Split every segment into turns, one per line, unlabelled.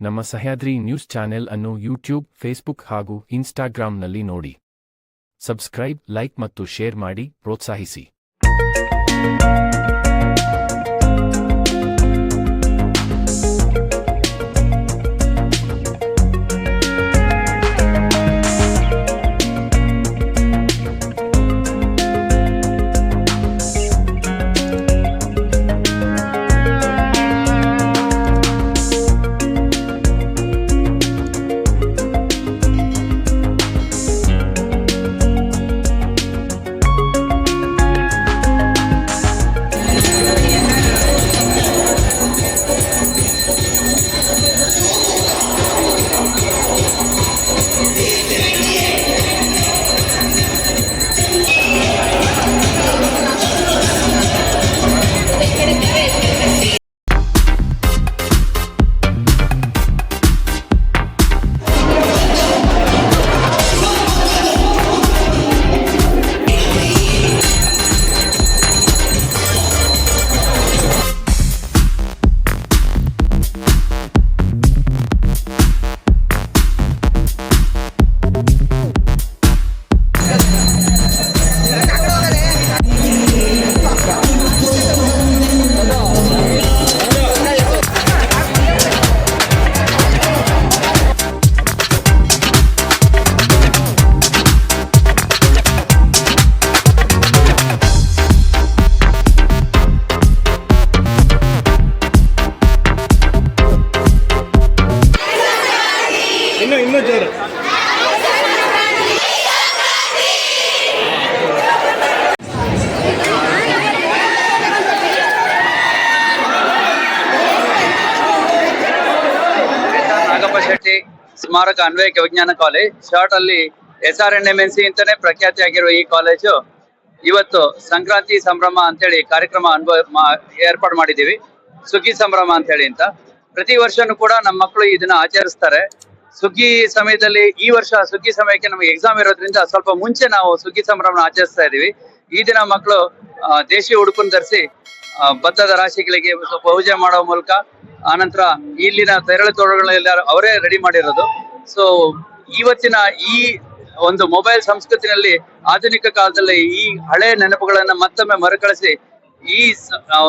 ನಮ್ಮ Sahyadri news channel ಅನ್ನು YouTube, Facebook ಹಾಗೂ ಇನ್ಸ್ಟಾಗ್ರಾಂನಲ್ಲಿ ನೋಡಿ. ಸಬ್ಸ್ಕ್ರೈಬ್, ಲೈಕ್ ಮತ್ತು ಶೇರ್ ಮಾಡಿ ಪ್ರೋತ್ಸಾಹಿಸಿ.
ಇನ್ನೂ ಜೋರು.
ನಾಗಪ್ಪ ಶೆಟ್ಟಿ ಸ್ಮಾರಕ ಅನ್ವಯಿಕ ವಿಜ್ಞಾನ ಕಾಲೇಜ್, ಶಾರ್ಟ್ ಅಲ್ಲಿ SRNMNC ಅಂತಾನೆ ಪ್ರಖ್ಯಾತಿಯಾಗಿರುವ ಈ ಕಾಲೇಜು ಇವತ್ತು ಸಂಕ್ರಾಂತಿ ಸಂಭ್ರಮ ಅಂತೇಳಿ ಕಾರ್ಯಕ್ರಮ ಏರ್ಪಾಡು ಮಾಡಿದೀವಿ. ಸುಗ್ಗಿ ಸಂಭ್ರಮ ಅಂತೇಳಿ ಅಂತ ಪ್ರತಿ ವರ್ಷನೂ ಕೂಡ ನಮ್ಮ ಮಕ್ಕಳು ಇದನ್ನ ಆಚರಿಸ್ತಾರೆ. ಸುಗ್ಗಿ ಸಮಯದಲ್ಲಿ ಈ ವರ್ಷ ಸುಗ್ಗಿ ಸಮಯಕ್ಕೆ ನಮಗೆ ಎಕ್ಸಾಮ್ ಇರೋದ್ರಿಂದ ಸ್ವಲ್ಪ ಮುಂಚೆ ನಾವು ಸುಗ್ಗಿ ಸಂಭ್ರಮ ಆಚರಿಸ್ತಾ ಇದೀವಿ. ಈ ದಿನ ಮಕ್ಕಳು ದೇಶಿ ಉಡುಪನ್ನು ಧರಿಸಿ ಭತ್ತದ ರಾಶಿಗಳಿಗೆ ಪೂಜೆ ಮಾಡೋ ಮೂಲಕ, ಆನಂತರ ಇಲ್ಲಿನ ತೆರಳು ತೋಳುಗಳೆಲ್ಲ ಅವರೇ ರೆಡಿ ಮಾಡಿರೋದು. ಸೊ ಇವತ್ತಿನ ಈ ಒಂದು ಮೊಬೈಲ್ ಸಂಸ್ಕೃತಿನಲ್ಲಿ ಆಧುನಿಕ ಕಾಲದಲ್ಲಿ ಈ ಹಳೆ ನೆನಪುಗಳನ್ನ ಮತ್ತೊಮ್ಮೆ ಮರುಕಳಿಸಿ ಈ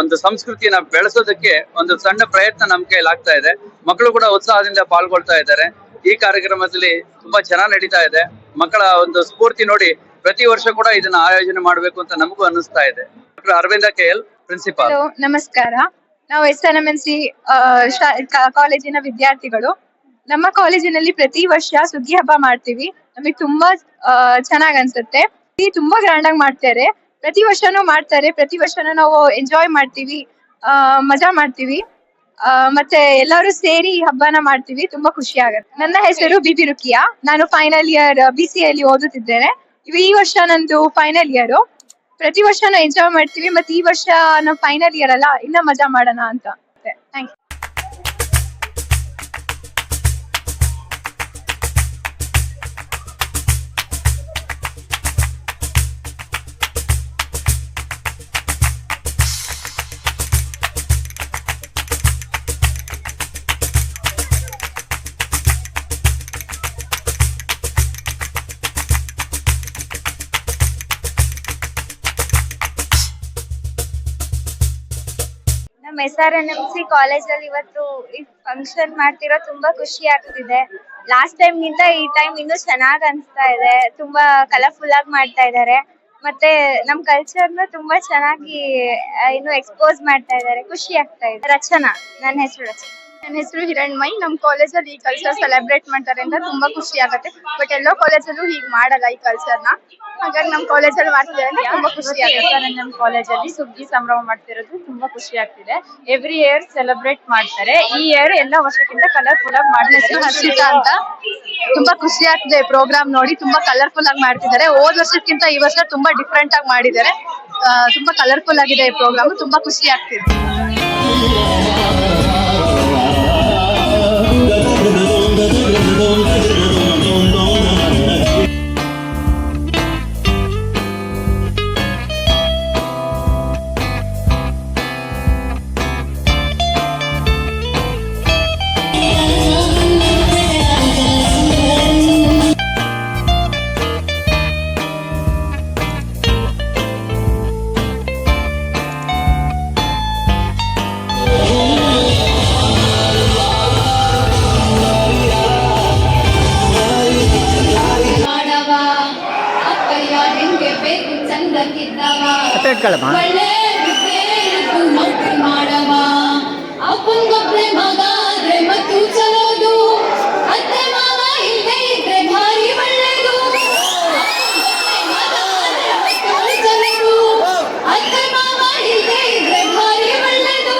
ಒಂದು ಸಂಸ್ಕೃತಿಯನ್ನ ಬೆಳೆಸೋದಕ್ಕೆ ಒಂದು ಸಣ್ಣ ಪ್ರಯತ್ನ ನಮ್ಮ ಕೈಲಿ ಆಗ್ತಾ ಇದೆ. ಮಕ್ಕಳು ಕೂಡ ಉತ್ಸಾಹದಿಂದ ಪಾಲ್ಗೊಳ್ತಾ ಇದ್ದಾರೆ. ಈ ಕಾರ್ಯಕ್ರಮದಲ್ಲಿ ತುಂಬಾ ಚೆನ್ನಾಗಿ ನಡೀತಾ ಇದೆ. ಮಕ್ಕಳ ಒಂದು ಸ್ಫೂರ್ತಿ ನೋಡಿ ಪ್ರತಿ ವರ್ಷ ಕೂಡ ಇದನ್ನ ಆಯೋಜನೆ ಮಾಡಬೇಕು ಅಂತ ನಮಗೂ ಅನ್ನಿಸ್ತಾ ಇದೆ. Doctor Aravinda KL, principal.
ನಮಸ್ಕಾರ. ನಾವು SRNMNC ಕಾಲೇಜಿನ ವಿದ್ಯಾರ್ಥಿಗಳು. ನಮ್ಮ ಕಾಲೇಜಿನಲ್ಲಿ ಪ್ರತಿ ವರ್ಷ ಸುಗ್ಗಿ ಹಬ್ಬ ಮಾಡ್ತೀವಿ. ನಮಗೆ ತುಂಬಾ ಚೆನ್ನಾಗ್ ಅನ್ಸುತ್ತೆ. ತುಂಬಾ ಗ್ರ್ಯಾಂಡ್ ಆಗಿ ಮಾಡ್ತಾರೆ. ಪ್ರತಿ ವರ್ಷನೂ ಮಾಡ್ತಾರೆ. ಪ್ರತಿ ವರ್ಷನೂ ನಾವು ಎಂಜಾಯ್ ಮಾಡ್ತೀವಿ, ಮಜಾ ಮಾಡ್ತೀವಿ. ಮತ್ತೆ ಎಲ್ಲರೂ ಸೇರಿ ಹಬ್ಬನ ಮಾಡ್ತೀವಿ. ತುಂಬಾ ಖುಷಿ ಆಗುತ್ತೆ. ನನ್ನ ಹೆಸರು ಬಿಬಿ ರುಕಿಯಾ. ನಾನು ಫೈನಲ್ ಇಯರ್ BCA ಅಲ್ಲಿ ಓದುತ್ತಿದ್ದೇನೆ. ಈ ವರ್ಷ ನಂದು ಫೈನಲ್ ಇಯರ್. ಪ್ರತಿ ವರ್ಷ ನಾವು ಎಂಜಾಯ್ ಮಾಡ್ತೀವಿ. ಮತ್ತೆ ಈ ವರ್ಷ ನಾವು ಫೈನಲ್ ಇಯರ್ ಅಲ್ಲ, ಇನ್ನ ಮಜಾ ಮಾಡೋಣ ಅಂತ. Thank you.
ನಮ್ಮ SRNMC ಕಾಲೇಜಲ್ಲಿ ಇವತ್ತು ಈ ಫಂಕ್ಷನ್ ಮಾಡ್ತಿರೋ ತುಂಬಾ ಖುಷಿ ಆಗ್ತಿದೆ. ಲಾಸ್ಟ್ ಟೈಮ್ ಗಿಂತ ಈ ಟೈಮ್ ಇನ್ನೂ ಚೆನ್ನಾಗ್ ಅನ್ಸ್ತಾ ಇದೆ. ತುಂಬಾ ಕಲರ್ಫುಲ್ ಆಗಿ ಮಾಡ್ತಾ ಇದ್ದಾರೆ. ಮತ್ತೆ ನಮ್ ಕಲ್ಚರ್ನ ತುಂಬಾ ಚೆನ್ನಾಗಿ ಇನ್ನು ಎಕ್ಸ್ಪೋಸ್ ಮಾಡ್ತಾ ಇದ್ದಾರೆ. ಖುಷಿ ಆಗ್ತಾ ಇದೆ. ರಚನಾ, ನನ್ನ ಹೆಸರು ರಚನಾ.
ನನ್ನ ಹೆಸರು ಹಿರಣ್ಮಯಿ. ನಮ್ ಕಾಲೇಜಲ್ಲಿ ಈ ಕಲ್ಚರ್ ಸೆಲೆಬ್ರೇಟ್ ಮಾಡ್ತಾರೆ ಅಂತ ತುಂಬಾ ಖುಷಿ ಆಗುತ್ತೆ. ಬಟ್ ಎಲ್ಲೋ ಕಾಲೇಜಲ್ಲೂ ಹೀಗ್ ಮಾಡಲ್ಲ ಈ ಕಲ್ಚರ್ನ. ಹಾಗಾಗಿ ನಮ್ ಕಾಲೇಜಲ್ಲಿ ಮಾಡ್ತಿದ್ದಾರೆ ಅಂತ ತುಂಬಾ ಖುಷಿ ಆಗುತ್ತೆ.
ನಮ್ಮ ಕಾಲೇಜಲ್ಲಿ ಸುಗ್ಗಿ ಸಂಭ್ರಮ ಮಾಡ್ತಿರೋದು ತುಂಬಾ ಖುಷಿ ಆಗ್ತಿದೆ. ಎವ್ರಿ ಇಯರ್ ಸೆಲೆಬ್ರೇಟ್ ಮಾಡ್ತಾರೆ. ಈ ಇಯರ್ ಎಲ್ಲ ವರ್ಷಕ್ಕಿಂತ ಕಲರ್ಫುಲ್ ಆಗಿ ಮಾಡ್ತಾರೆ.
ಹರ್ಷಿತಾ ಅಂತ. ತುಂಬಾ ಖುಷಿ ಆಗ್ತಿದೆ ಪ್ರೋಗ್ರಾಮ್ ನೋಡಿ. ತುಂಬಾ ಕಲರ್ಫುಲ್ ಆಗಿ ಮಾಡ್ತಿದ್ದಾರೆ. ಹೋದ್ ವರ್ಷಕ್ಕಿಂತ ಈ ವರ್ಷ ತುಂಬಾ ಡಿಫ್ರೆಂಟ್ ಆಗಿ ಮಾಡಿದ್ದಾರೆ. ತುಂಬಾ ಕಲರ್ಫುಲ್ ಆಗಿದೆ ಈ ಪ್ರೋಗ್ರಾಮ್. ತುಂಬಾ ಖುಷಿ ಆಗ್ತಿದೆ.
ಅಪ್ಪಯ್ಯ ಹೆಂಗೆ ಬೇಕು ಚಂದಕ್ಕಿದ್ದವ
ಮಾತಾಡ್ಕೊಳಮ್ಮ.
ಒಳ್ಳೆ ವಿದ್ಯೆ ಇದ್ದು ನೌಕರಿ ಮಾಡವ ಅಪ್ಪಂಗೊಬ್ಳೆ ಮಗ ಆದ್ರೆ ಮತ್ತು ಚಲೋದು ಅತ್ತೆ ಮಾವ ಇಲ್ಲದೆ ಇದ್ರೆ ಭಾರಿ ಒಳ್ಳೇದು ಅಪ್ಪಂಗೊಬ್ಳೆ ಮಗ ಆದ್ರೆ ಮತ್ತು ಚಲೋದು ಅತ್ತೆ ಮಾವ ಇಲ್ಲದೆ ಇದ್ರೆ ಭಾರಿ ಒಳ್ಳೇದು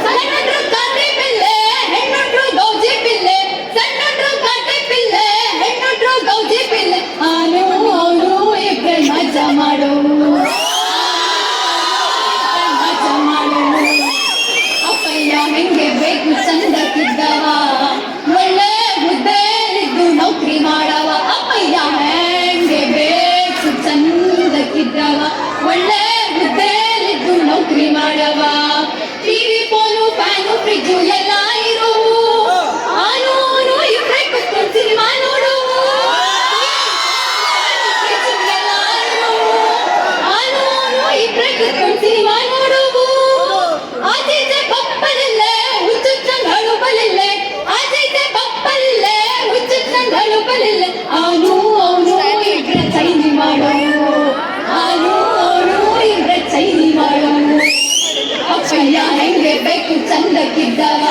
ಸಣ್ಣಡ್ರು ಕಾಟಿ ಪಿಲ್ಲೆ ಹೆಣ್ಣೊಟ್ರು ಗೌಜಿ ಪಿಲ್ಲೆ ಸಣ್ಣಡ್ರು ಕಾಟಿ ಪಿಲ್ಲೆ ಹೆಣ್ಣೊಟ್ರು ಗೌಜಿ ಪಿಲ್ಲೆ ಆನು ಅವನು ಇಬ್ರೆ ಮಜಾ ಮಾಡೋ ಮಜಾ ಮಾಡೋ ಅಪ್ಪಯ್ಯ ಹೆಂಗೆ ಬೇಕು ಚಂದಕ್ಕಿದ್ದವ ಒಳ್ಳೆ ಹುದ್ದೆಲಿದ್ದು ನೌಕರಿ ಮಾಡವ ಅಪ್ಪಯ್ಯ ಹೆಂಗೆ ಬೇಕು ಚಂದಕ್ಕಿದ್ದವ ಒಳ್ಳೆ ಹುದ್ದೆಲಿದ್ದು ನೌಕರಿ ಮಾಡವ ಟಿವಿ ಫೋನು ಫ್ಯಾನು ಫ್ರಿಜ್ಜು ಎಲ್ಲ ಇರೋವು ಆನು ಅವನು ಇಬ್ರೆ ಕುತ್ಕೊಂಡು ಸಿನಿಮಾ ನೋಡುವು ಫ್ರಿಜ್ಜು ಎಲ್ಲ ಇರೋವು ಆನು ಅವನು ಇಬ್ರೆ ಕುತ್ಕೊಂಡು ಸಿನಿಮಾ ನೋಡುವು ಆಚೀಚೆ ಬಪ್ಪಲಿಲ್ಲೆ ಹುಚ್ಚುಚ್ಚಂಗ್ ಹಳುಬಲಿಲ್ಲೆ ಆಚೀಚೆ ಬಪ್ಪಲಿಲ್ಲೆ ಹುಚ್ಚುಚ್ಚಂಗ್ ಹಳುಬಲಿಲ್ಲೆ ಆನು ಅವನು ಇಬ್ರೆ ಚೈನಿ ಮಾಡೋವು ಆನು ಅವನು ಇಬ್ರೆ ಚೈನಿ ಮಾಡೋವು ಅಪ್ಪಯ್ಯ ಹೆಂಗೆ ಬೇಕು ಚಂದಕ್ಕಿದ್ದವ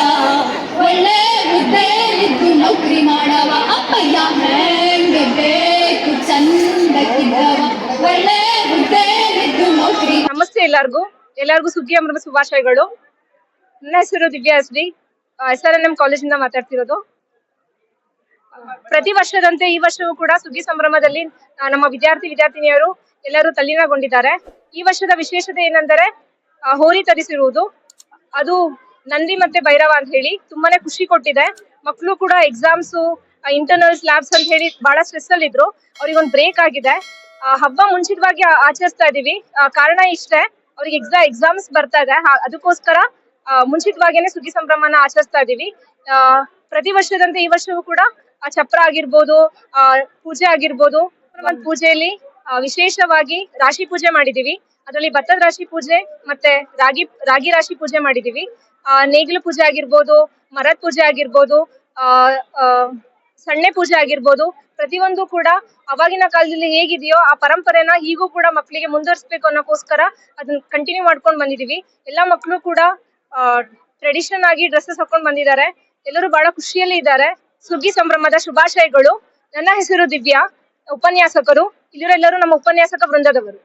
ಒಳ್ಳೆ ಹುದ್ದೆಲಿದ್ದು ನೌಕರಿ ಮಾಡವ ಅಪ್ಪಯ್ಯ ಹೆಂಗೆ ಬೇಕು ಚಂದಕ್ಕಿದ್ದವ ಒಳ್ಳೆ ಹುದ್ದೆಲಿದ್ದು ನೌಕರಿ.
ನಮಸ್ತೆ ಎಲ್ಲರಿಗೂ ಸುಗ್ಗಿ ಸಂಭ್ರಮ ಶುಭಾಶಯಗಳು. ನನ್ನ ಹೆಸರು ದಿವ್ಯಾ ಎಸ್.ಡಿ. SRNM ಕಾಲೇಜಿಂದ ಮಾತಾಡ್ತಿರೋದು. ಪ್ರತಿ ವರ್ಷದಂತೆ ಈ ವರ್ಷವೂ ಕೂಡ ಸುಗ್ಗಿ ಸಂಭ್ರಮದಲ್ಲಿ ನಮ್ಮ ವಿದ್ಯಾರ್ಥಿನಿಯರು ಎಲ್ಲರೂ ತಲ್ಲೀನಗೊಂಡಿದ್ದಾರೆ. ಈ ವರ್ಷದ ವಿಶೇಷತೆ ಏನೆಂದರೆ ಹೋರಿ ತರಿಸಿರುವುದು. ಅದು ನಂದಿ ಮತ್ತೆ ಭೈರವ ಅಂತ ಹೇಳಿ ತುಂಬಾನೇ ಖುಷಿ ಕೊಟ್ಟಿದೆ. ಮಕ್ಕಳು ಕೂಡ ಎಕ್ಸಾಮ್ಸ್, ಇಂಟರ್ನಲ್ಸ್, ಲ್ಯಾಬ್ಸ್ ಅಂತ ಹೇಳಿ ಬಹಳ ಸ್ಟ್ರೆಸ್ ಅಲ್ಲಿ ಇದ್ರು. ಅವ್ರಿಗೊಂದು ಬ್ರೇಕ್ ಆಗಿದೆ. ಹಬ್ಬ ಮುಂಚಿತವಾಗಿ ಆಚರಿಸ್ತಾ ಇದೀವಿ. ಕಾರಣ ಇಷ್ಟೇ, ಅವ್ರಿಗೆ ಎಕ್ಸಾಮ್ಸ್ ಬರ್ತಾ ಇದೆ. ಅದಕ್ಕೋಸ್ಕರ ಮುಂಚಿತವಾಗೇನೆ ಸುಗ್ಗಿ ಸಂಭ್ರಮನ ಆಚರಿಸ್ತಾ ಇದೀವಿ. ಪ್ರತಿ ವರ್ಷದಂತೆ ಈ ವರ್ಷವೂ ಕೂಡ ಚಪ್ರ ಆಗಿರ್ಬೋದು, ಪೂಜೆ ಆಗಿರ್ಬೋದು. ಒಂದು ಪೂಜೆಯಲ್ಲಿ ವಿಶೇಷವಾಗಿ ರಾಶಿ ಪೂಜೆ ಮಾಡಿದೀವಿ. ಅದರಲ್ಲಿ ಭತ್ತದ ರಾಶಿ ಪೂಜೆ ಮತ್ತೆ ರಾಗಿ ರಾಶಿ ಪೂಜೆ ಮಾಡಿದೀವಿ. ನೇಗಿಲು ಪೂಜೆ ಆಗಿರ್ಬೋದು, ಮರದ ಪೂಜೆ ಆಗಿರ್ಬೋದು, ಸಣ್ಣೆ ಪೂಜೆ ಆಗಿರ್ಬೋದು. ಪ್ರತಿಯೊಂದು ಕೂಡ ಅವಾಗಿನ ಕಾಲದಲ್ಲಿ ಹೇಗಿದೆಯೋ ಆ ಪರಂಪರೆನ ಈಗೂ ಕೂಡ ಮಕ್ಕಳಿಗೆ ಮುಂದುವರಿಸಬೇಕು ಅನ್ನೋಕ್ಕೋಸ್ಕರ ಅದನ್ನ ಕಂಟಿನ್ಯೂ ಮಾಡ್ಕೊಂಡು ಬಂದಿದೀವಿ. ಎಲ್ಲಾ ಮಕ್ಕಳು ಕೂಡ ಟ್ರೆಡಿಷನ್ ಆಗಿ ಡ್ರೆಸ್ಸಸ್ ಹಾಕೊಂಡ್ ಬಂದಿದ್ದಾರೆ. ಎಲ್ಲರೂ ಬಹಳ ಖುಷಿಯಲ್ಲಿ ಇದ್ದಾರೆ. ಸುಗ್ಗಿ ಸಂಭ್ರಮದ ಶುಭಾಶಯಗಳು. ನನ್ನ ಹೆಸರು ದಿವ್ಯಾ, ಉಪನ್ಯಾಸಕರು. ಇಲ್ಲಿರೋ ಎಲ್ಲರೂ ನಮ್ಮ ಉಪನ್ಯಾಸಕ ವೃಂದದವರು.